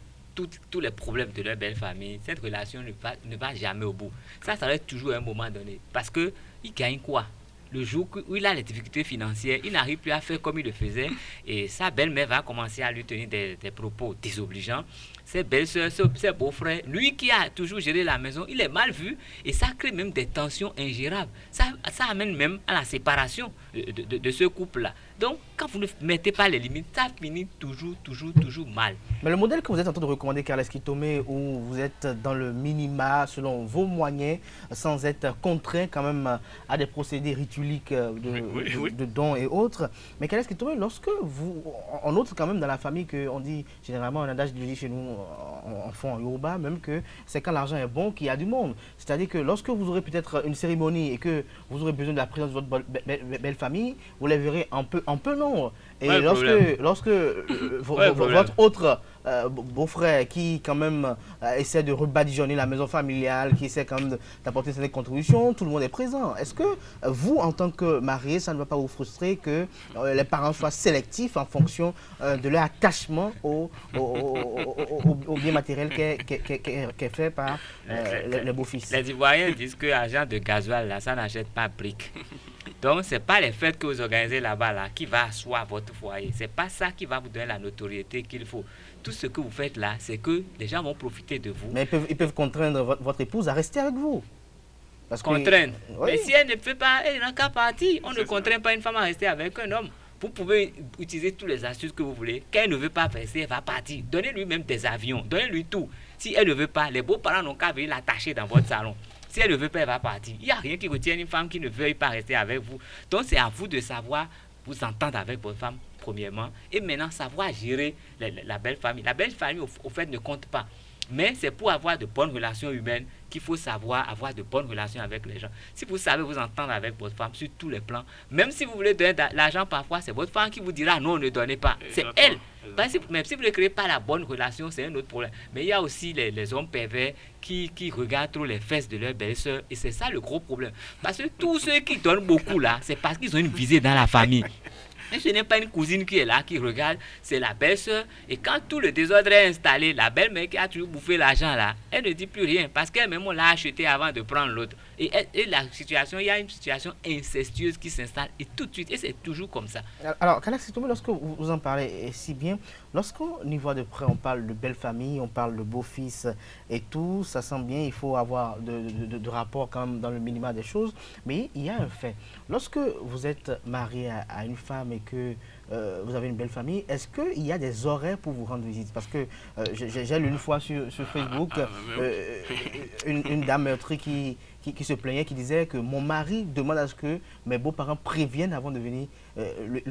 tous les problèmes de leur belle famille, cette relation ne va jamais au bout. Ça va être toujours à un moment donné. Parce qu'il gagne quoi? Le jour où il a les difficultés financières, il n'arrive plus à faire comme il le faisait et sa belle-mère va commencer à lui tenir des propos désobligeants. Ses belles-sœurs, ses beaux-frères, lui qui a toujours géré la maison, il est mal vu et ça crée même des tensions ingérables. Ça amène même à la séparation de ce couple-là. Donc, quand vous ne mettez pas les limites, ça finit toujours mal. Mais le modèle que vous êtes en train de recommander, Carles Kitome, où vous êtes dans le minima selon vos moyens, sans être contraint quand même à des procédés ritueliques de dons et autres. Mais Carles Kitome, lorsque on note quand même dans la famille qu'on dit, généralement, un adage dit chez nous, en fond en Yoruba, même que c'est quand l'argent est bon qu'il y a du monde. C'est-à-dire que lorsque vous aurez peut-être une cérémonie et que vous aurez besoin de la présence de votre belle famille, vous les verrez un peu nombre. Et lorsque votre autre beau-frère qui quand même essaie de rebadigeonner la maison familiale, qui essaie quand même d'apporter cette contribution, tout le monde est présent. Est-ce que vous, en tant que marié, ça ne va pas vous frustrer que les parents soient sélectifs en fonction de leur attachement au bien matériel qui est fait par les beaux-fils? Les Ivoiriens disent que l'argent de gasoil, là, ça n'achète pas briques. Donc, ce n'est pas les fêtes que vous organisez là-bas là, qui va asseoir votre foyer. Ce n'est pas ça qui va vous donner la notoriété qu'il faut. Tout ce que vous faites là, c'est que les gens vont profiter de vous. Mais ils peuvent contraindre votre épouse à rester avec vous. Contraindre. Mais si elle ne peut pas, elle n'a qu'à partir. On ne contraint pas une femme à rester avec un homme. Vous pouvez utiliser toutes les astuces que vous voulez. Quand elle ne veut pas rester, elle va partir. Donnez-lui même des avions. Donnez-lui tout. Si elle ne veut pas, les beaux-parents n'ont qu'à venir l'attacher dans votre salon. Si elle ne veut pas, elle va partir. Il n'y a rien qui retienne une femme qui ne veuille pas rester avec vous. Donc, c'est à vous de savoir vous entendre avec votre femme, premièrement. Et maintenant, savoir gérer la belle famille. La belle famille, au fait, ne compte pas. Mais c'est pour avoir de bonnes relations humaines qu'il faut savoir avoir de bonnes relations avec les gens. Si vous savez vous entendre avec votre femme sur tous les plans, même si vous voulez donner de l'argent parfois, c'est votre femme qui vous dira non, ne donnez pas. C'est elle. Même si vous ne créez pas la bonne relation, c'est un autre problème. Mais il y a aussi les hommes pervers qui regardent trop les fesses de leur belle-sœur. Et c'est ça le gros problème. Parce que tous ceux qui donnent beaucoup là, c'est parce qu'ils ont une visée dans la famille. Et ce n'est pas une cousine qui est là, qui regarde, c'est la belle-sœur. Et quand tout le désordre est installé, la belle-mère qui a toujours bouffé l'argent là, elle ne dit plus rien parce qu'elle-même on l'a acheté avant de prendre l'autre. Et la situation, il y a une situation incestueuse qui s'installe et tout de suite, et c'est toujours comme ça. Alors, Carles Kitome, lorsque vous en parlez si bien, lorsqu'on y voit de près, on parle de belle famille, on parle de beau-fils et tout, ça sent bien, il faut avoir de rapport quand même dans le minimum des choses. Mais il y a un fait. Lorsque vous êtes marié à une femme et que vous avez une belle famille, est-ce qu'il y a des horaires pour vous rendre visite? Parce que j'ai lu une fois sur Facebook une dame meurtrie qui se plaignait, qui disait que mon mari demande à ce que mes beaux-parents préviennent avant de venir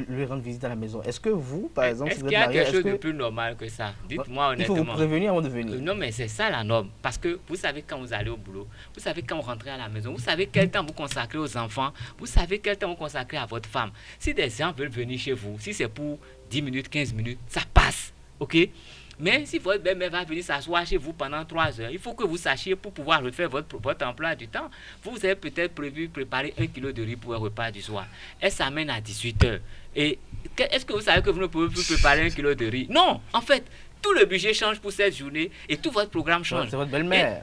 lui rendre visite à la maison. Est-ce que vous, par exemple, est-ce qu'il y a quelque chose de plus normal que ça? Dites-moi honnêtement. Il faut vous prévenir avant de venir. Non, mais c'est ça la norme. Parce que vous savez quand vous allez au boulot, vous savez quand vous rentrez à la maison, vous savez quel temps vous consacrez aux enfants, vous savez quel temps vous consacrez à votre femme. Si des gens veulent venir chez vous, si c'est pour 10 minutes, 15 minutes, ça passe. OK? Mais si votre belle-mère va venir s'asseoir chez vous pendant 3 heures, il faut que vous sachiez pour pouvoir refaire votre emploi du temps. Vous avez peut-être prévu préparer 1 kilo de riz pour un repas du soir. Elle s'amène à 18 heures. Et est-ce que vous savez que vous ne pouvez plus préparer 1 kilo de riz? Non, en fait, tout le budget change pour cette journée et tout votre programme change. C'est votre belle-mère.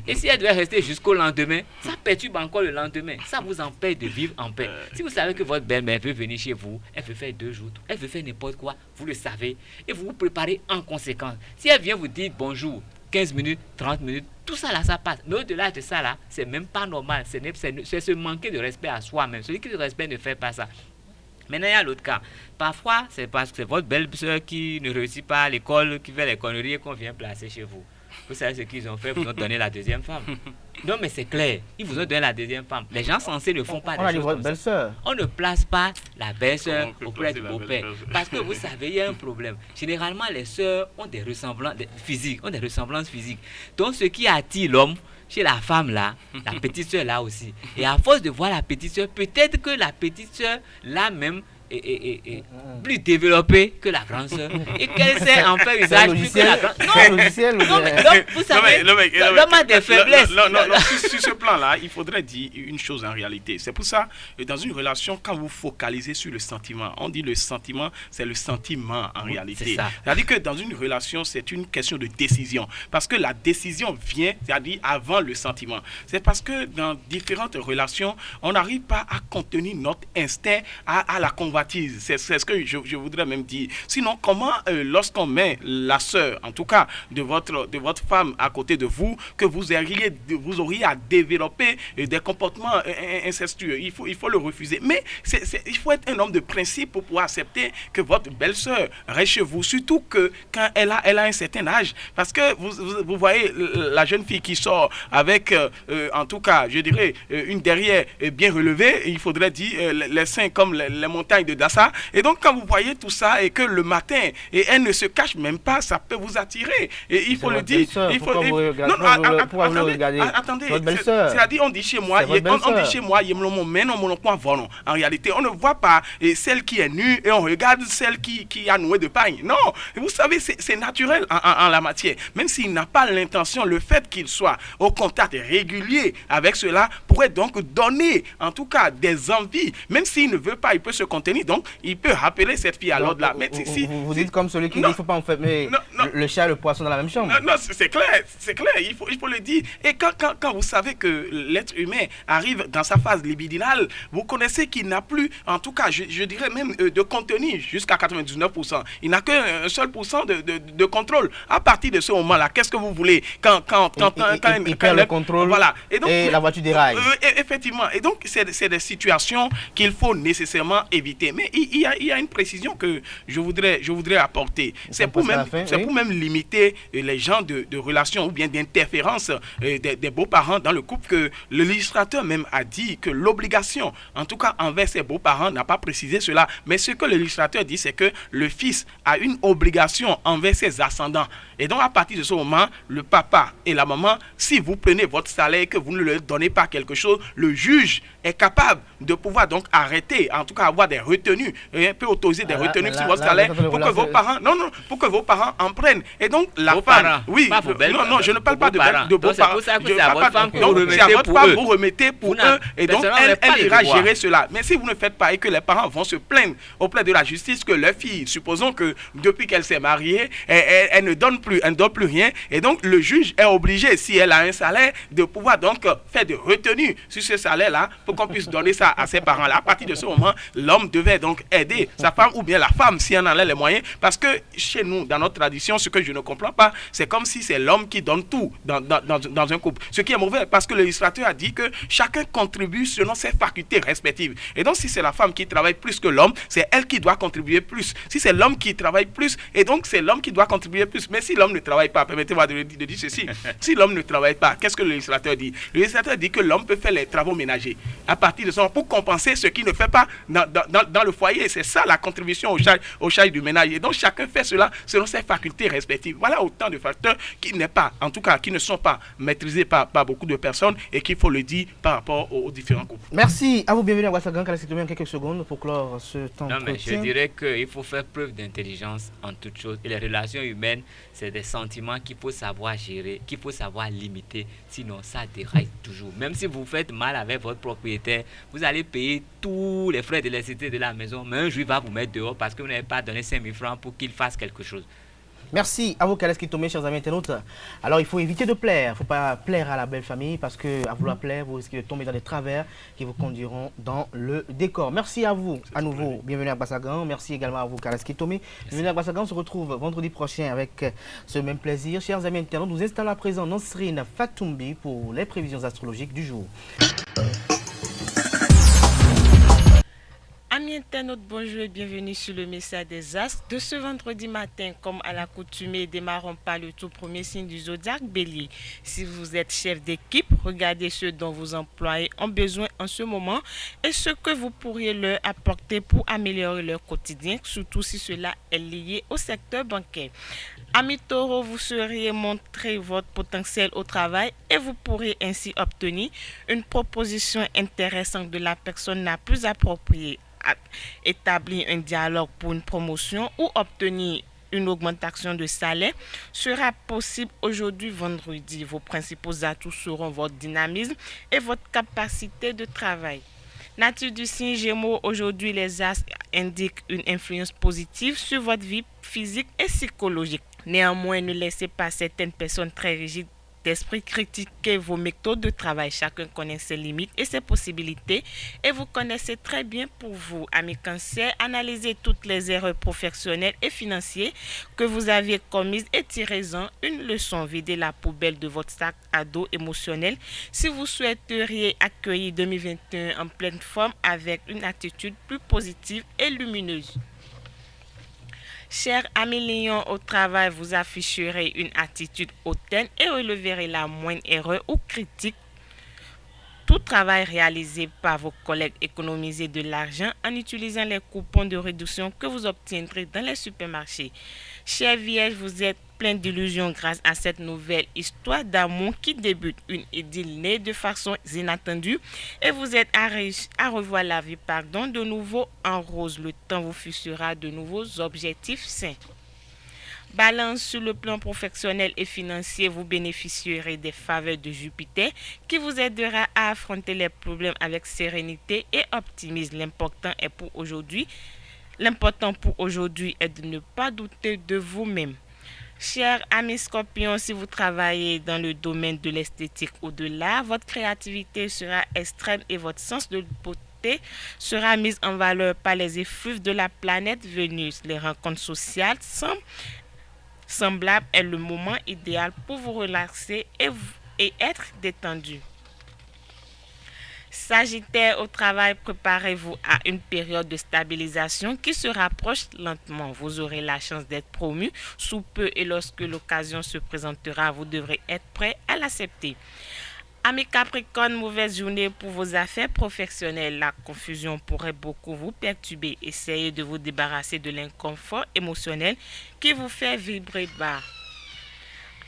Et si elle devait rester jusqu'au lendemain, ça perturbe encore le lendemain. Ça vous empêche de vivre en paix. Si vous savez que votre belle-mère veut venir chez vous, elle veut faire 2 jours, elle veut faire n'importe quoi, vous le savez. Et vous vous préparez en conséquence. Si elle vient vous dire bonjour, 15 minutes, 30 minutes, tout ça là, ça passe. Mais au-delà de ça là, c'est même pas normal. C'est se manquer de respect à soi-même. Celui qui ne respecte ne fait pas ça. Maintenant, il y a l'autre cas. Parfois, c'est parce que c'est votre belle-sœur qui ne réussit pas à l'école, qui fait les conneries et qu'on vient placer chez vous. Vous savez ce qu'ils ont fait, vous ont donné la deuxième femme. Non, mais c'est clair, ils vous ont donné la deuxième femme. Les gens censés ne font pas des choses comme ça. On ne place pas la belle-sœur auprès du beau-père. Parce que vous savez, il y a un problème. Généralement, les sœurs ont des ressemblances physiques. Donc, ce qui attire l'homme, chez la femme là, la petite soeur là aussi. Et à force de voir la petite soeur, peut-être que la petite soeur là même plus développée que la grande sœur et qu'elle sait en faire usage plus que la grande sœur. Non, mais donc, vous savez, l'homme a des faiblesses. Non, sur ce plan-là, il faudrait dire une chose en réalité. C'est pour ça que dans une relation, quand vous focalisez sur le sentiment, on dit le sentiment, c'est le sentiment en réalité. C'est-à-dire que dans une relation, c'est une question de décision. Parce que la décision vient, c'est-à-dire avant le sentiment. C'est parce que dans différentes relations, on n'arrive pas à contenir notre instinct à la convoitise. C'est ce que je voudrais même dire. Sinon, comment, lorsqu'on met la sœur, en tout cas, de votre femme à côté de vous, que vous auriez à développer des comportements incestueux. Il faut le refuser. Mais il faut être un homme de principe pour pouvoir accepter que votre belle-sœur reste chez vous, surtout que quand elle a un certain âge. Parce que vous voyez la jeune fille qui sort avec, en tout cas, je dirais, une derrière bien relevée, il faudrait dire les seins comme les montagnes de Dassa. Et donc, quand vous voyez tout ça et que le matin, et elle ne se cache même pas, ça peut vous attirer. Et il faut le dire. Attendez, c'est-à-dire, on dit chez moi, en réalité, on ne voit pas celle qui est nue et on regarde celle qui a noué de paille. Non, vous savez, c'est naturel en la matière. Même s'il n'a pas l'intention, le fait qu'il soit au contact régulier avec cela pourrait donc donner, en tout cas, des envies. Même s'il ne veut pas, il peut se contenir. Donc, il peut rappeler cette fille à l'ordre là. Mais vous dites comme celui qui dit qu'il ne faut pas enfermer le chat et le poisson dans la même chambre. Non, c'est clair. Il faut le dire. Et quand vous savez que l'être humain arrive dans sa phase libidinale, vous connaissez qu'il n'a plus, en tout cas, je dirais même de contenu jusqu'à 99%. Il n'a qu'un seul pourcent de contrôle. À partir de ce moment-là, qu'est-ce que vous voulez quand il perd le contrôle, voilà. Et la voiture déraille. Effectivement. Et donc, c'est des situations qu'il faut nécessairement éviter. Mais il y a une précision que je voudrais apporter. C'est pour même limiter les genres de relations ou bien d'interférences des beaux-parents dans le couple, que le législateur même a dit que l'obligation, en tout cas envers ses beaux-parents, n'a pas précisé cela. Mais ce que le législateur dit, c'est que le fils a une obligation envers ses ascendants. Et donc, à partir de ce moment, le papa et la maman, si vous prenez votre salaire et que vous ne leur donnez pas quelque chose, le juge est capable de pouvoir donc arrêter, en tout cas avoir des retenues, et peut autoriser des retenues sur votre salaire pour que vos parents, pour que vos parents en prennent. Et donc, la femme, parents, oui, non, je ne parle pas de beaux-parents. C'est pour ça que c'est à votre femme que vous remettez pour eux. Et donc, elle ira gérer cela. Mais si vous ne faites pas et que les parents vont se plaindre auprès de la justice que leur fille, supposons que depuis qu'elle s'est mariée, elle ne donne plus rien. Et donc, le juge est obligé, si elle a un salaire, de pouvoir donc faire des retenues sur ce salaire-là pour qu'on puisse donner ça à ses parents-là. À partir de ce moment, l'homme devait donc aider sa femme ou bien la femme, si elle en a les moyens. Parce que chez nous, dans notre tradition, ce que je ne comprends pas, c'est comme si c'est l'homme qui donne tout dans un couple. Ce qui est mauvais, parce que le législateur a dit que chacun contribue selon ses facultés respectives. Et donc, si c'est la femme qui travaille plus que l'homme, c'est elle qui doit contribuer plus. Si c'est l'homme qui travaille plus, et donc c'est l'homme qui doit contribuer plus. Mais si l'homme ne travaille pas, permettez-moi de dire ceci, si l'homme ne travaille pas, qu'est-ce que le législateur dit? Le législateur dit que l'homme peut faire les travaux ménagers à partir de ça pour compenser ce qu'il ne fait pas dans le foyer. C'est ça la contribution au charge du ménage. Et donc chacun fait cela selon ses facultés respectives. Voilà autant de facteurs qui ne sont pas maîtrisés par beaucoup de personnes et qu'il faut le dire par rapport aux différents groupes. Merci à vous, bienvenue à Ouassagan. En quelques secondes pour clore ce temps. Non, mais je dirais qu'il faut faire preuve d'intelligence en toute chose. Et les relations humaines, c'est des sentiments qu'il faut savoir gérer, qu'il faut savoir limiter. Sinon, ça déraille toujours. Même si vous faites mal avec votre propriétaire, vous allez payer tous les frais d'électricité de la maison, mais un jour, il va vous mettre dehors parce que vous n'avez pas donné 5 000 francs pour qu'il fasse quelque chose. Merci à vous, Kaleski Tomé, chers amis internautes. Alors, il faut éviter de plaire. Il ne faut pas plaire à la belle famille parce qu'à vouloir plaire, vous risquez de tomber dans des travers qui vous conduiront dans le décor. Merci à vous, à nouveau. Bienvenue à Bassagan. Merci également à vous, Kaleski Tomé. Bienvenue à Bassagan. On se retrouve vendredi prochain avec ce même plaisir. Chers amis internautes, nous installons à présent Nansrine Fatoumbi pour les prévisions astrologiques du jour. Amis internautes, bonjour et bienvenue sur le message des astres de ce vendredi matin. Comme à l'accoutumée, démarrons par le tout premier signe du zodiaque, Bélier. Si vous êtes chef d'équipe, regardez ce dont vos employés ont besoin en ce moment et ce que vous pourriez leur apporter pour améliorer leur quotidien, surtout si cela est lié au secteur bancaire. Amis Taureau, vous sauriez montrer votre potentiel au travail et vous pourrez ainsi obtenir une proposition intéressante de la personne la plus appropriée. établir un dialogue pour une promotion ou obtenir une augmentation de salaire sera possible aujourd'hui vendredi. Vos principaux atouts seront votre dynamisme et votre capacité de travail. Nature du signe Gémeaux, aujourd'hui les astres indiquent une influence positive sur votre vie physique et psychologique. Néanmoins, ne laissez pas certaines personnes très rigides d'esprit critiquer vos méthodes de travail. Chacun connaît ses limites et ses possibilités et vous connaissez très bien pour vous. Amis Cancer, analysez toutes les erreurs professionnelles et financières que vous aviez commises et tirez-en une leçon. Videz la poubelle de votre sac à dos émotionnel si vous souhaiteriez accueillir 2021 en pleine forme avec une attitude plus positive et lumineuse. Chers amis Lions, au travail, vous afficherez une attitude hautaine et releverez la moindre erreur ou critique. Tout travail réalisé par vos collègues, économisez de l'argent en utilisant les coupons de réduction que vous obtiendrez dans les supermarchés. Chers Vierges, vous êtes plein d'illusions grâce à cette nouvelle histoire d'amour qui débute, une idylle née de façon inattendue et vous êtes à revoir la vie de nouveau en rose. Le temps vous fixera de nouveaux objectifs sains. Balance, sur le plan professionnel et financier, vous bénéficierez des faveurs de Jupiter qui vous aidera à affronter les problèmes avec sérénité et optimisme. L'important pour aujourd'hui est de ne pas douter de vous-même. Chers amis Scorpions, si vous travaillez dans le domaine de l'esthétique ou de l'art, votre créativité sera extrême et votre sens de beauté sera mise en valeur par les effluves de la planète Vénus. Les rencontres sociales semblables est le moment idéal pour vous relaxer et être détendu. Sagittaire, au travail, préparez-vous à une période de stabilisation qui se rapproche lentement. Vous aurez la chance d'être promu sous peu et lorsque l'occasion se présentera, vous devrez être prêt à l'accepter. Amis Capricorne, mauvaise journée pour vos affaires professionnelles. La confusion pourrait beaucoup vous perturber. Essayez de vous débarrasser de l'inconfort émotionnel qui vous fait vibrer bas.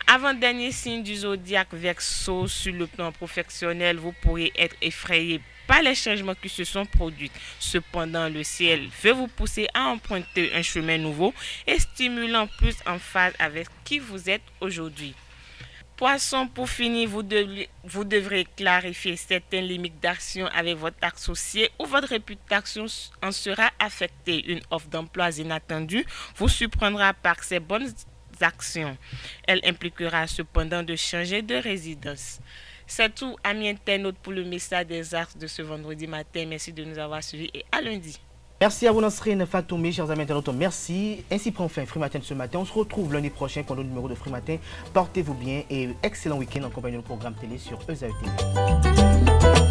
Avant-dernier signe du zodiaque Verseau, sur le plan professionnel, vous pourriez être effrayé par les changements qui se sont produits. Cependant, le ciel veut vous pousser à emprunter un chemin nouveau et stimulant plus en phase avec qui vous êtes aujourd'hui. Poisson, pour finir, vous devrez clarifier certaines limites d'action avec votre associé ou votre réputation en sera affectée. Une offre d'emploi inattendue vous surprendra par ses bonnes actions. Elle impliquera cependant de changer de résidence. C'est tout, amis internautes, pour le message des astres de ce vendredi matin. Merci de nous avoir suivis et à lundi. Merci à vous, Nasrine Fatoumi, chers amis internautes. Merci. Ainsi prend fin Free Matin de ce matin. On se retrouve lundi prochain pour le numéro de Free Matin. Portez-vous bien et excellent week-end en compagnie du programme télé sur ESAE TV.